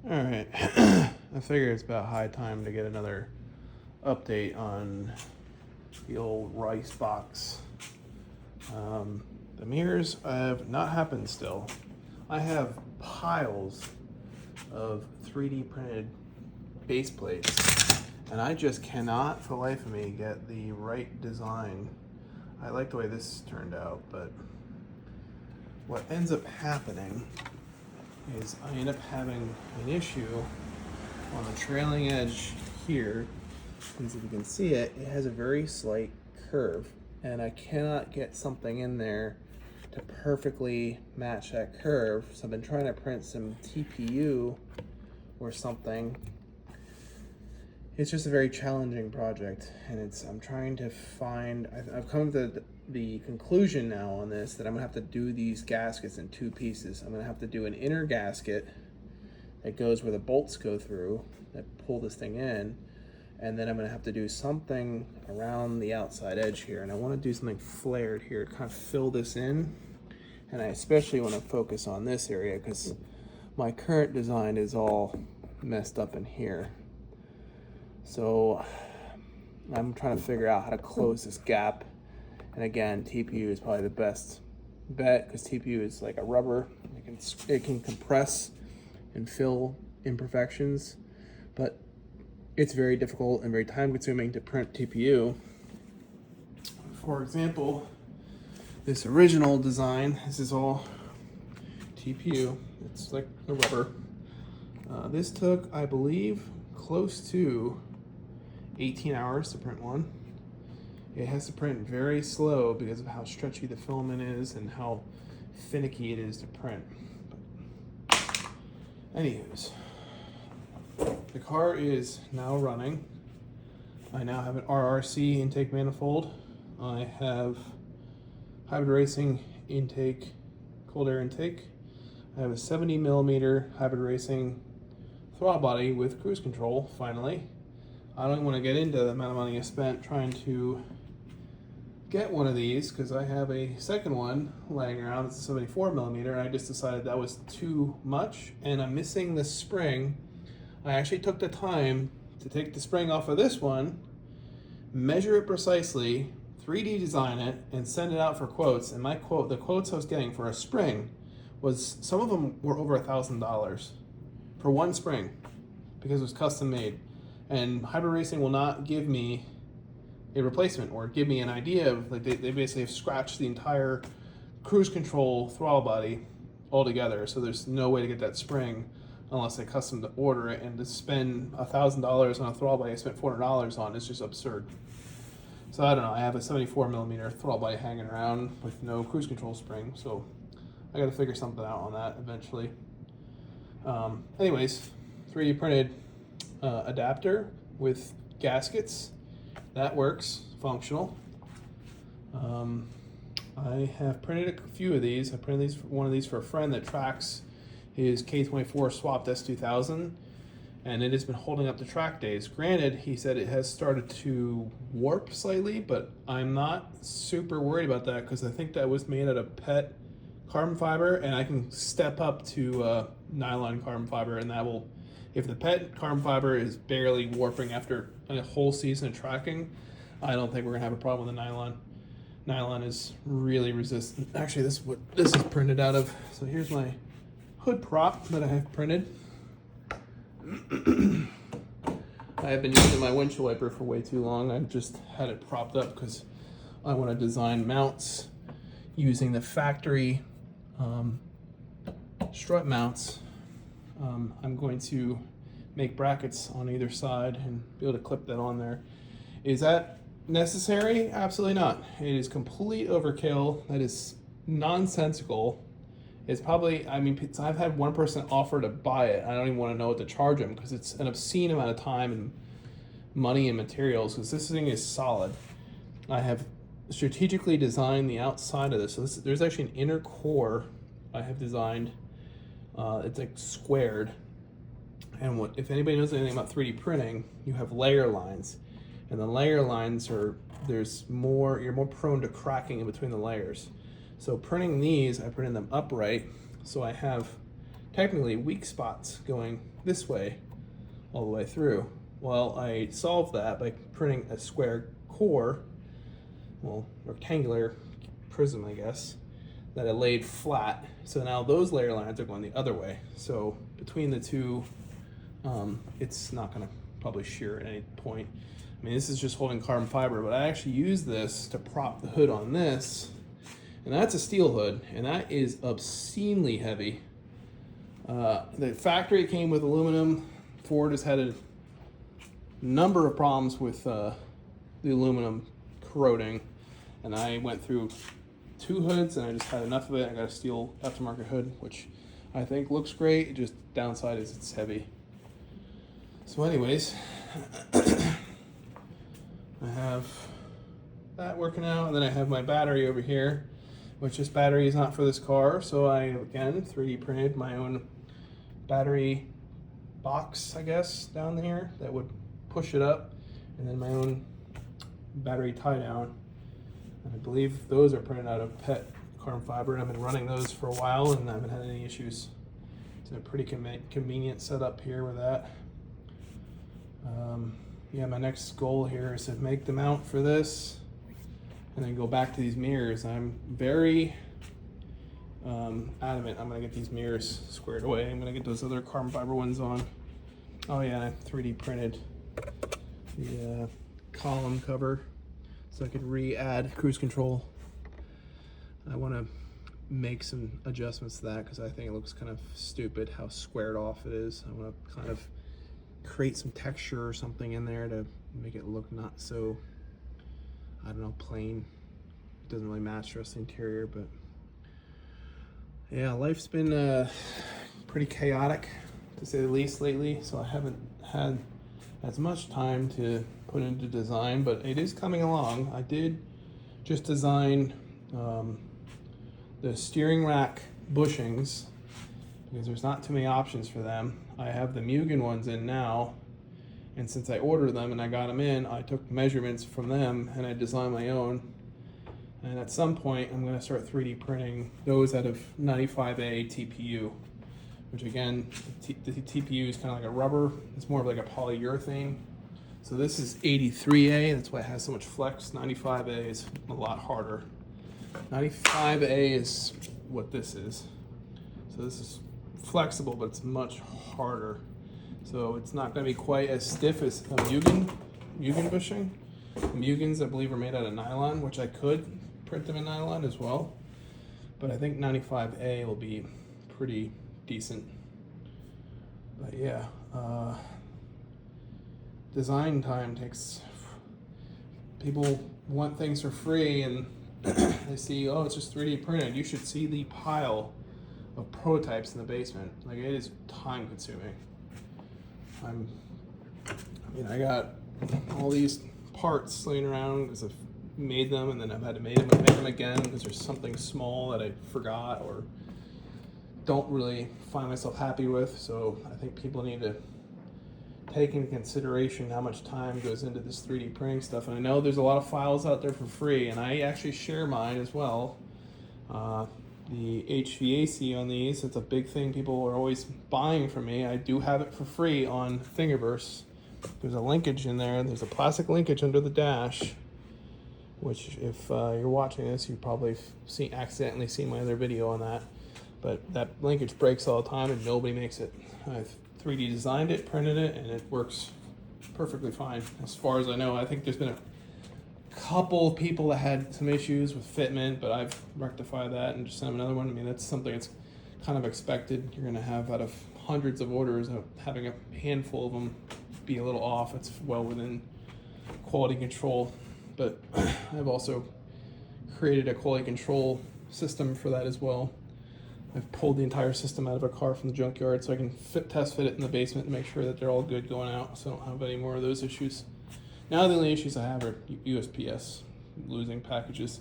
All right. I figure it's about high time to get another update on the old rice box. The mirrors have not happened still. I have piles of 3D printed base plates, and I just cannot for the life of me get the right design. I like the way this turned out, but what ends up happening is I end up having an issue on the trailing edge here, because if you can see it, it has a very slight curve, and I cannot get something in there to perfectly match that curve. So I've been trying to print some TPU or something. It's just a very challenging project, and I'm trying to find, I've come to the conclusion now on this that I'm gonna have to do these gaskets in two pieces. I'm gonna have to do an inner gasket that goes where the bolts go through that pull this thing in, and then I'm gonna have to do something around the outside edge here, and I wanna do something flared here to kind of fill this in. And I especially wanna focus on this area because my current design is all messed up in here. So I'm trying to figure out how to close this gap. And again, TPU is probably the best bet because TPU is like a rubber. It can compress and fill imperfections, but it's very difficult and very time consuming to print TPU. For example, this original design, this is all TPU. It's like a rubber. This took, I believe, close to 18 hours to print one. It has to print very slow because of how stretchy the filament is and how finicky it is to print. Anywho's, the car is now running. I now have an RRC intake manifold. I have hybrid racing intake, cold air intake. I have a 70 millimeter hybrid racing throttle body with cruise control, finally. I don't want to get into the amount of money I spent trying to get one of these because I have a second one laying around. It's a 74 millimeter, and I just decided that was too much, and I'm missing the spring. I actually took the time to take the spring off of this one, measure it precisely, 3D design it, and send it out for quotes. And the quotes I was getting for a spring was, some of them were over $1,000 for one spring because it was custom made. And Hybrid Racing will not give me a replacement or give me an idea of, like, they basically have scratched the entire cruise control throttle body altogether. So there's no way to get that spring unless they custom to order it, and to spend $1,000 on a throttle body I spent $400 on is just absurd. So I don't know, I have a 74 millimeter throttle body hanging around with no cruise control spring. So I gotta figure something out on that eventually. Anyways, 3D printed adapter with gaskets. That works, functional. I have printed a few of these. I printed one of these for a friend that tracks his K24 swapped S2000, and it has been holding up the track days. Granted, he said it has started to warp slightly, but I'm not super worried about that because I think that was made out of PET carbon fiber, and I can step up to nylon carbon fiber, and that will, if the PET carbon fiber is barely warping after a whole season of tracking, I don't think we're gonna have a problem with the nylon. Nylon is really resistant. Actually, this is what this is printed out of. So here's my hood prop that I have printed. I have been using my windshield wiper for way too long. I just had it propped up because I want to design mounts using the factory strut mounts. I'm going to make brackets on either side and be able to clip that on there. Is that necessary? Absolutely not. It is complete overkill. That is nonsensical. It's probably, I mean, I've had one person offer to buy it. I don't even want to know what to charge them because it's an obscene amount of time and money and materials, because this thing is solid. I have strategically designed the outside of this. So there's actually an inner core I have designed. It's like squared. And if anybody knows anything about 3D printing, you have layer lines. And the layer lines are, you're more prone to cracking in between the layers. So printing these, I printed them upright, so I have technically weak spots going this way all the way through. Well, I solved that by printing a square core, well, rectangular prism, I guess, that I laid flat. So now those layer lines are going the other way. So between the two, it's not gonna probably shear at any point. I mean, this is just holding carbon fiber, but I actually use this to prop the hood on this. And that's a steel hood, and that is obscenely heavy. The factory came with aluminum. Ford has had a number of problems with the aluminum corroding, and I went through 2 hoods and I just had enough of it. I got a steel aftermarket hood, which I think looks great. Just downside is it's heavy. So anyways, I have that working out, and then I have my battery over here, which this battery is not for this car. So I, again, 3D printed my own battery box, I guess, down here that would push it up, and then my own battery tie down. And I believe those are printed out of PET carbon fiber, and I've been running those for a while and I haven't had any issues. It's a pretty convenient setup here with that. Yeah, my next goal here is to make the mount for this and then go back to these mirrors. I'm very adamant I'm gonna get these mirrors squared away. I'm gonna get those other carbon fiber ones on. Oh yeah, I 3D printed the column cover so I could re-add cruise control. I want to make some adjustments to that because I think it looks kind of stupid how squared off it is. I want to kind of create some texture or something in there to make it look not so, I don't know, plain. It doesn't really match the rest of the interior, but yeah, life's been pretty chaotic to say the least lately, so I haven't had as much time to put into design, but it is coming along. I did just design the steering rack bushings because there's not too many options for them. I have the Mugen ones in now, and since I ordered them and I got them in, I took measurements from them and I designed my own. And at some point, I'm going to start 3D printing those out of 95A TPU, which again, the TPU is kind of like a rubber. It's more of like a polyurethane. So this is 83A, that's why it has so much flex. 95A is a lot harder. 95A is what this is. So this is flexible, but it's much harder. So it's not going to be quite as stiff as a Mugen bushing. The Mugens, I believe, are made out of nylon, which I could print them in nylon as well. But I think 95A will be pretty decent. But yeah, design time takes, people want things for free and they see, oh, it's just 3D printed. You should see the pile of prototypes in the basement. Like, it is time consuming. I got all these parts laying around because I've made them and then I've had to make them again because there's something small that I forgot or don't really find myself happy with. So I think people need to take into consideration how much time goes into this 3D printing stuff. And I know there's a lot of files out there for free, and I actually share mine as well. The HVAC on these, it's a big thing people are always buying from me. I do have it for free on Thingiverse. There's a linkage in there. There's a plastic linkage under the dash, which if you're watching this, you've probably accidentally seen my other video on that. But that linkage breaks all the time and nobody makes it. I've 3D designed it, printed it, and it works perfectly fine. As far as I know, I think there's been a couple of people that had some issues with fitment, but I've rectified that and just sent them another one. I mean, that's something that's kind of expected. You're gonna have out of hundreds of orders, having a handful of them be a little off. It's well within quality control. But I've also created a quality control system for that as well. I've pulled the entire system out of a car from the junkyard so I can test fit it in the basement and make sure that they're all good going out, so I don't have any more of those issues. Now the only issues I have are USPS losing packages,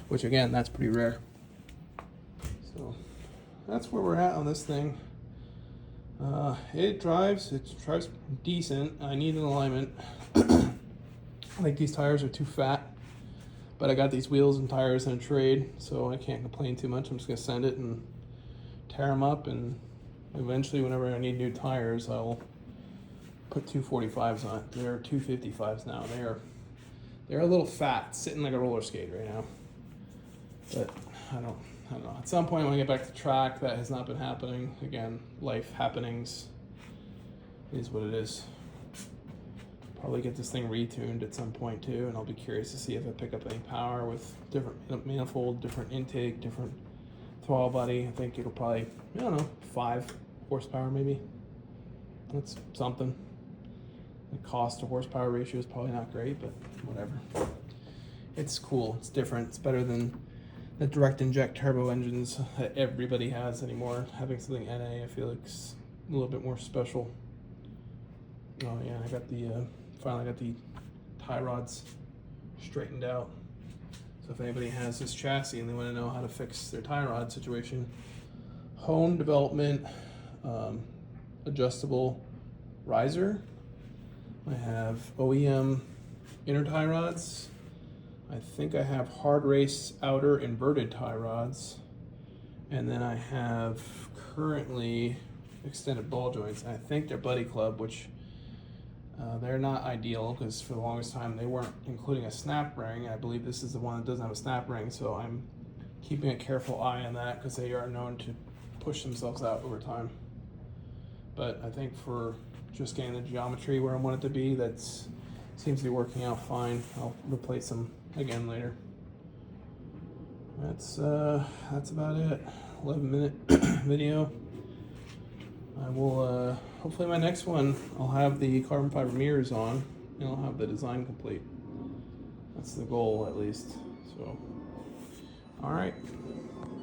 which again, that's pretty rare. So that's where we're at on this thing. It drives decent. I need an alignment. I think these tires are too fat, but I got these wheels and tires in a trade, so I can't complain too much. I'm just gonna send it and tear them up and Eventually, whenever I need new tires, I'll put 245s on it. They're 255s now. They're a little fat, sitting like a roller skate right now. But I don't know. At some point when I get back to track, that has not been happening. Again, life happenings is what it is. Probably get this thing retuned at some point too, and I'll be curious to see if I pick up any power with different manifold, different intake, different throttle body. I think it'll probably, I don't know, 5 horsepower maybe. That's something. The cost to horsepower ratio is probably not great, but whatever. It's cool. It's different. It's better than the direct inject turbo engines that everybody has anymore. Having something NA, I feel like it's a little bit more special. Oh yeah, I got the finally got the tie rods straightened out. So if anybody has this chassis and they want to know how to fix their tie rod situation, Hone Development adjustable riser. I have OEM inner tie rods. I think I have Hard Race outer inverted tie rods. And then I have currently extended ball joints. I think they're Buddy Club, which they're not ideal because for the longest time they weren't including a snap ring. I believe this is the one that doesn't have a snap ring, so I'm keeping a careful eye on that because they are known to push themselves out over time. But I think for just getting the geometry where I want it to be, that seems to be working out fine. I'll replace them again later. That's about it. 11-minute video. I will hopefully my next one I'll have the carbon fiber mirrors on and I'll have the design complete. That's the goal at least. So all right.